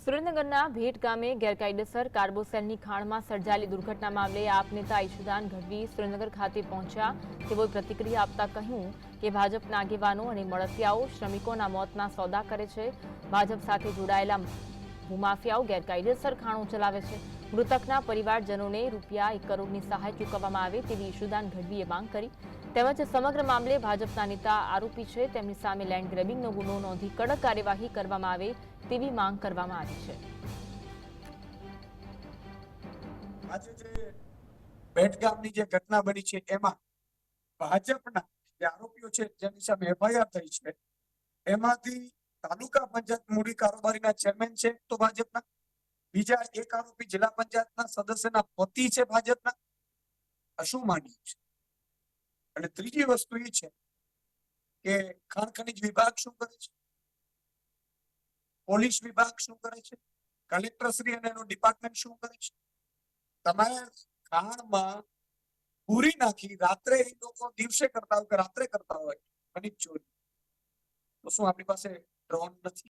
સુરેન્દ્રનગરના ભેટ ગામે ગેરકાયદેસર કાર્બોસેલની ખાણમાં સર્જાયેલી દુર્ઘટના મામલે આપ નેતા ઈશુદાન ગઢવી સુરેન્દ્રનગર ખાતે પહોંચ્યા. તેઓએ પ્રતિક્રિયા આપતા કહ્યું કે ભાજપના આગેવાનો અને મળતિયાઓ શ્રમિકોના મોતના સોદા કરે છે. ભાજપ સાથે જોડાયેલા ભૂમાફિયાઓ ગેરકાયદેસર ખાણો ચલાવે છે. મૃતકના પરિવારજનોને ₹1 કરોડની સહાય ચૂકવવામાં આવે તેવી ઈશુદાન ગઢવીએ માંગ કરી. તેમજ સમગ્ર મામલે ભાજપના નેતા આરોપી છે તેમની સામે લેન્ડ ગ્રેબિંગનો ગુનો નોંધી કડક કાર્યવાહી કરવામાં આવે તેવી માંગ કરવામાં આવી છે. આજે જે બેટગામની જે ઘટના બની છે એમાં ભાજપના જે આરોપીઓ છે જેની સામે એફઆઈઆર થઈ છે એમાંથી તાલુકા પંચાયત મૂડી કારોબારીના ચેરમેન છે તો ભાજપના, બીજા એક આરોપી જિલ્લા પંચાયતના સદસ્યના પતિ છે ભાજપના. શું માંગ્યું છે? અને ત્રીજી વસ્તુ એ છે કે ખાણ ખનીજ વિભાગ શું કરે છે, પોલીસ વિભાગ શું કરે છે, કલેક્ટર શ્રી અને એનો ડિપાર્ટમેન્ટ શું કરે છે? તમારે ખાણમાં પૂરી નાખી રાત્રે એ લોકો દિવસે કરતા હોય કે રાત્રે કરતા હોય ખનીજ ચોરી, તો શું આપણી પાસે ડ્રોન નથી?